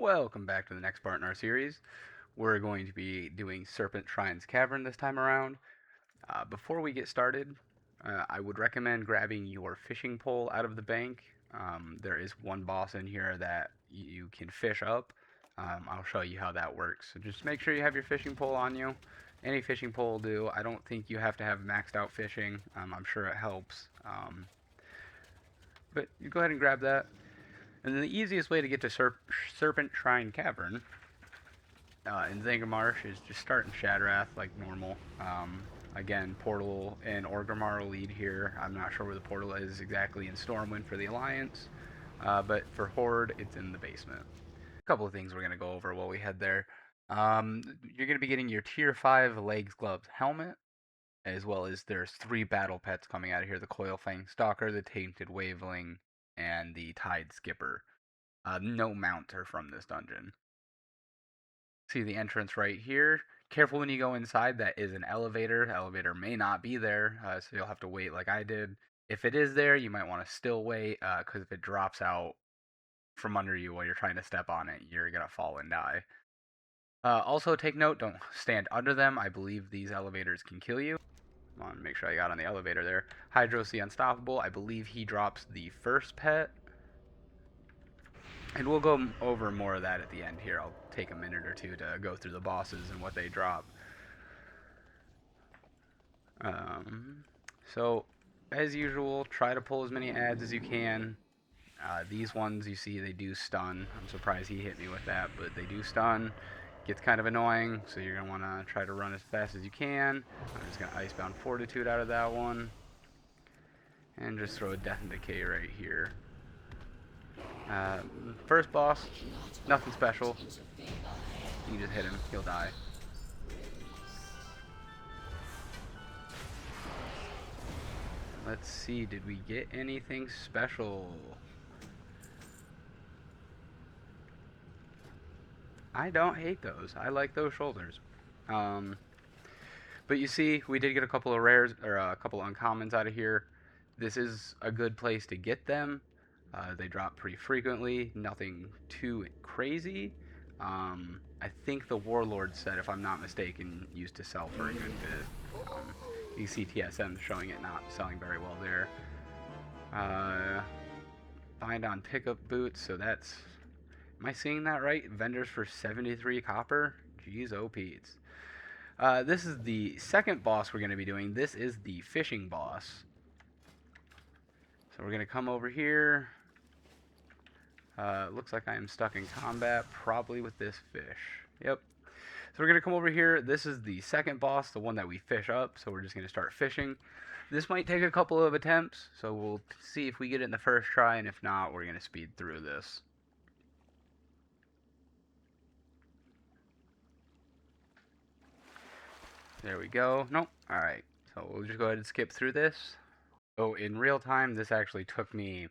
Welcome back to the next part in our series. We're going to be doing Serpentshrine Cavern this time around. Before we get started, I would recommend grabbing your fishing pole out of the bank. There is one boss in here that you can fish up. I'll show you how that works. So just make sure you have your fishing pole on you. Any fishing pole will do. I don't think you have to have maxed out fishing. I'm sure it helps. But you go ahead and grab that. And then the easiest way to get to Serpentshrine Cavern in Zangarmarsh is just start in Shadrath like normal. Again, Portal and Orgrimmar will lead here. I'm not sure where the portal is exactly in Stormwind for the Alliance, but for Horde, it's in the basement. A couple of things we're going to go over while we head there. You're going to be getting your Tier 5 Legs, Gloves, Helmet, as well as there's 3 battle pets coming out of here: the Coilfang Stalker, the Tainted Waveling, and the Tide Skipper. No mounts are from this dungeon. See the entrance right here. Careful when you go inside, that is an elevator. The elevator may not be there, so you'll have to wait like I did. If it is there, you might want to still wait, because if it drops out from under you while you're trying to step on it, you're going to fall and die. Also, take note, don't stand under them. I believe these elevators can kill you. Come on, make sure I got on the elevator there. Hydros the Unstoppable, I believe he drops the first pet. And we'll go over more of that at the end here. I'll take a minute or two to go through the bosses and what they drop. So, as usual, try to pull as many ads as you can. These ones, you see, they do stun. I'm surprised he hit me with that, but they do stun. Gets kind of annoying, so you're going to want to try to run as fast as you can. I'm just going to Icebound Fortitude out of that one. And just throw a Death and Decay right here. First boss, nothing special. You can just hit him, he'll die. Let's see, did we get anything special? I don't hate those. I like those shoulders. But you see, we did get a couple of rares, or a couple of uncommons out of here. This is a good place to get them. They drop pretty frequently, nothing too crazy. I think the Warlord set, if I'm not mistaken, used to sell for a good bit. You see TSM showing it not selling very well there. Find on pickup boots, so that's... Am I seeing that right? Vendors for 73 copper? Jeez, Pete's. This is the second boss we're going to be doing. This is the fishing boss. So we're going to come over here. Looks like I am stuck in combat, probably with this fish. Yep. So we're going to come over here. This is the second boss, the one that we fish up. So we're just going to start fishing. This might take a couple of attempts, so we'll see if we get it in the first try, and if not, we're going to speed through this. There we go. Nope. Alright. So we'll just go ahead and skip through this. So in real time, this actually took me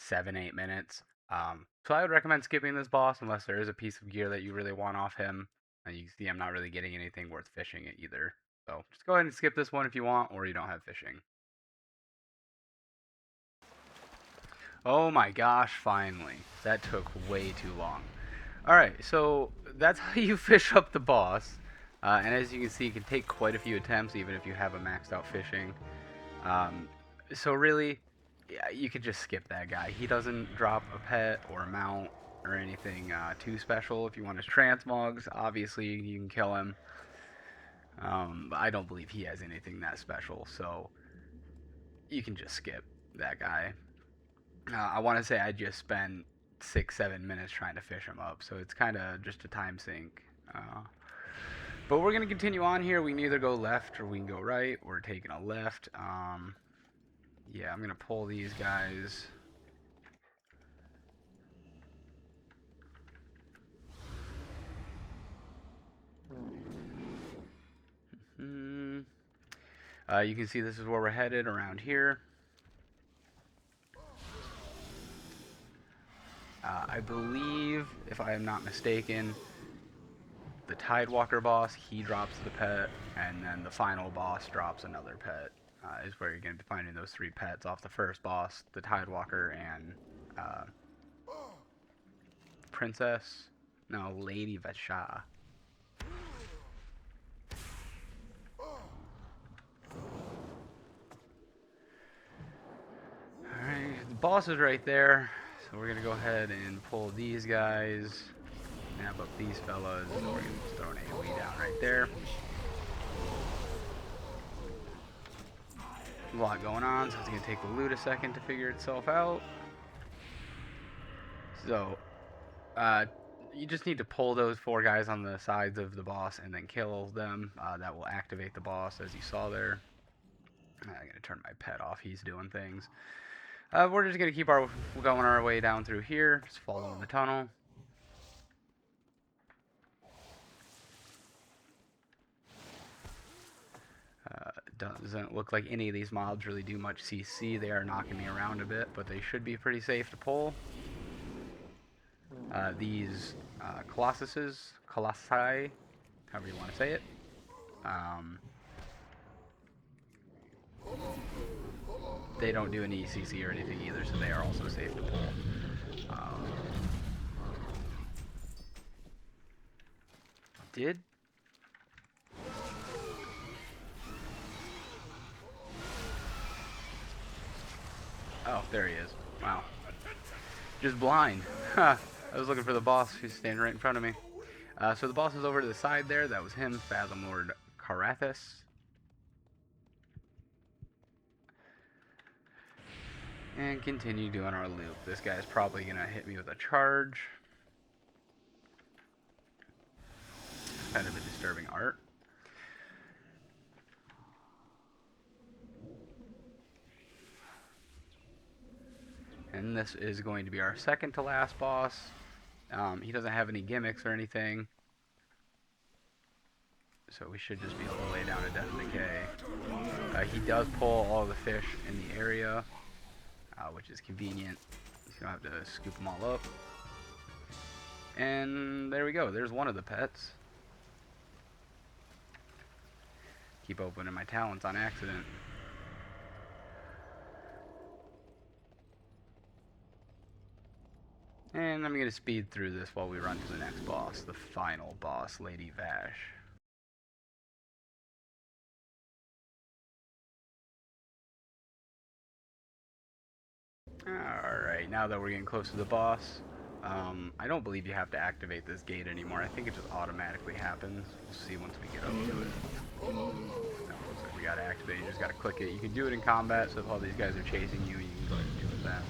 7-8 minutes. So I would recommend skipping this boss unless there is a piece of gear that you really want off him. And you can see I'm not really getting anything worth fishing it either. So just go ahead and skip this one if you want, or you don't have fishing. Oh my gosh, finally. That took way too long. Alright, so that's how you fish up the boss. And as you can see, it can take quite a few attempts, even if you have a maxed out fishing. So really, yeah, you could just skip that guy. He doesn't drop a pet or a mount or anything too special. If you want his transmogs, obviously you can kill him. I don't believe he has anything that special, so you can just skip that guy. I want to say I just spent 6-7 minutes trying to fish him up, so it's kind of just a time sink. But we're going to continue on here. We can either go left or we can go right. We're taking a left. Yeah, I'm going to pull these guys. You can see this is where we're headed, around here. I believe, if I am not mistaken, the Tidewalker boss, he drops the pet, and then the final boss drops another pet. Is where you're going to be finding those 3 pets off the first boss, the Tidewalker and Princess. No, Lady Vasha. Alright, the boss is right there. So we're gonna go ahead and pull these guys. Nab up these fellas. We're gonna just throw an AoE down right there. A lot going on, so it's gonna take the loot a second to figure itself out. So, you just need to pull those 4 guys on the sides of the boss and then kill them. That will activate the boss, as you saw there. I'm gonna turn my pet off. He's doing things. We're just gonna keep going our way down through here, just following the tunnel. Doesn't look like any of these mobs really do much CC. They are knocking me around a bit, but they should be pretty safe to pull. These colossi, however you want to say it, they don't do any CC or anything either, so they are also safe to pull. Did Oh, there he is. Wow. Just blind. I was looking for the boss who's standing right in front of me. So the boss is over to the side there. That was him, Fathom Lord Karathis. And continue doing our loop. This guy's probably going to hit me with a charge. Kind of a disturbing art. And this is going to be our second to last boss. He doesn't have any gimmicks or anything. So we should just be able to lay down a Death and Decay. He does pull all the fish in the area, which is convenient. You don't have to scoop them all up. And there we go. There's one of the pets. Keep opening my talents on accident. And I'm going to speed through this while we run to the next boss, the final boss, Lady Vash. Alright, now that we're getting close to the boss, I don't believe you have to activate this gate anymore. I think it just automatically happens. We'll see once we get up to it. No, looks like we gotta activate it. You just gotta click it. You can do it in combat, so if all these guys are chasing you, you can go ahead and do it that.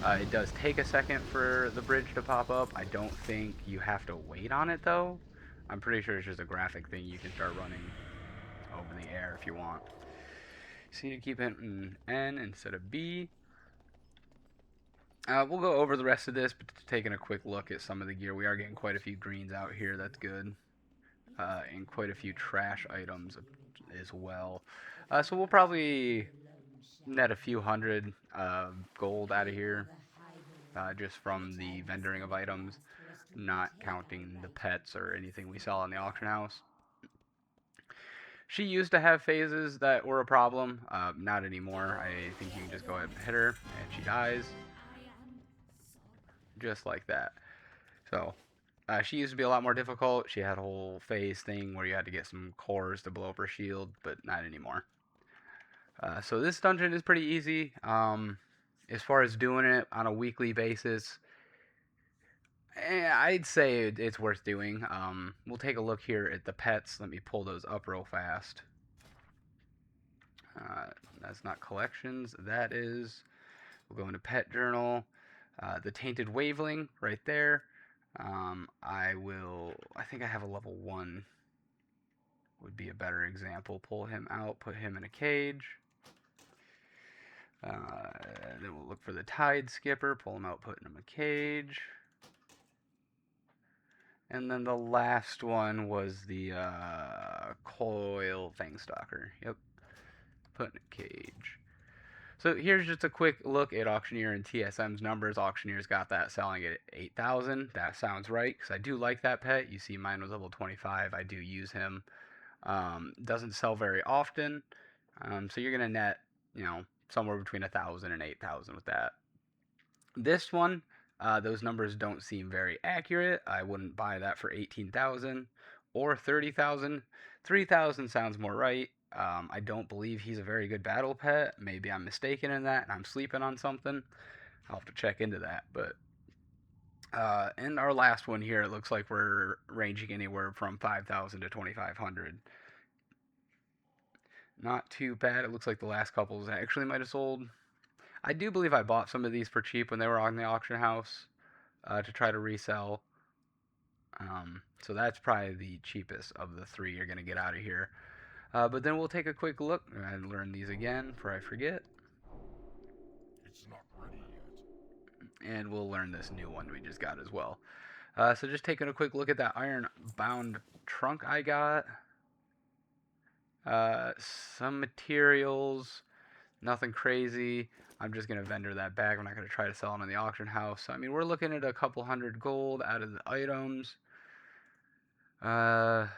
It does take a second for the bridge to pop up. I don't think you have to wait on it, though. I'm pretty sure it's just a graphic thing. You can start running over the air if you want. So you keep hitting N instead of B. We'll go over the rest of this, but taking a quick look at some of the gear. We are getting quite a few greens out here. That's good. And quite a few trash items as well. So we'll probably net a few hundred gold out of here. Just from the vendoring of items, not counting the pets or anything we sell in the auction house. She used to have phases that were a problem. Not anymore. I think you can just go ahead and hit her, and she dies. Just like that. So, she used to be a lot more difficult. She had a whole phase thing where you had to get some cores to blow up her shield, but not anymore. So this dungeon is pretty easy. As far as doing it on a weekly basis, I'd say it's worth doing. We'll take a look here at the pets. Let me pull those up real fast. That's not collections. That is... We'll go into pet journal. The Tainted Waveling right there. I think I have a level 1 would be a better example. Pull him out, put him in a cage. Then we'll look for the Tide Skipper, pull him out, put him in a cage. And then the last one was the Coil Fangstalker. Yep, put in a cage. So here's just a quick look at Auctioneer and TSM's numbers. Auctioneer's got that selling at 8,000. That sounds right, because I do like that pet. You see mine was level 25. I do use him. Doesn't sell very often. So you're going to net, somewhere between 1,000 and 8,000 with that. This one, Those numbers don't seem very accurate. I wouldn't buy that for 18,000 or 30,000. 3,000 sounds more right. I don't believe he's a very good battle pet. Maybe I'm mistaken in that and I'm sleeping on something. I'll have to check into that. But in our last one here, it looks like we're ranging anywhere from 5,000 to 2,500. Not too bad. It looks like the last couples actually might have sold. I do believe I bought some of these for cheap when they were on the auction house to try to resell. So that's probably the cheapest of the three you're going to get out of here. But then we'll take a quick look and learn these again before I forget. It's not ready yet. And we'll learn this new one we just got as well. So just taking a quick look at that iron bound trunk I got. Some materials, nothing crazy. I'm just going to vendor that back. I'm not going to try to sell them in the auction house. I mean, we're looking at a couple hundred gold out of the items. And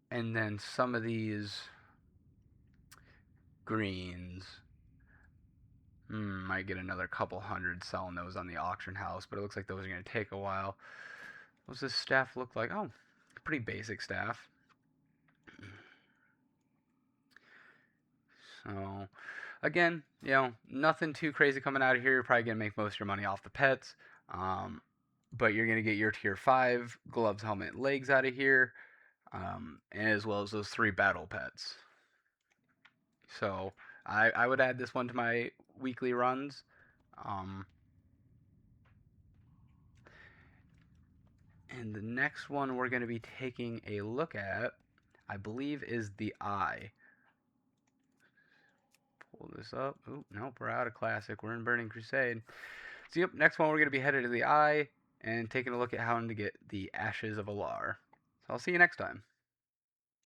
then some of these greens. Might get another couple hundred selling those on the auction house, but it looks like those are going to take a while. What's this staff look like? Oh, pretty basic staff. So, again, nothing too crazy coming out of here. You're probably going to make most of your money off the pets. But you're going to get your tier 5 gloves, helmet, legs out of here, as well as those 3 battle pets. So I would add this one to my weekly runs. And the next one we're going to be taking a look at, I believe, is the Eye. Pull this up. Oh, nope, we're out of Classic. We're in Burning Crusade. So, yep, next one we're going to be headed to the Eye and taking a look at how to get the Ashes of Alar. So I'll see you next time.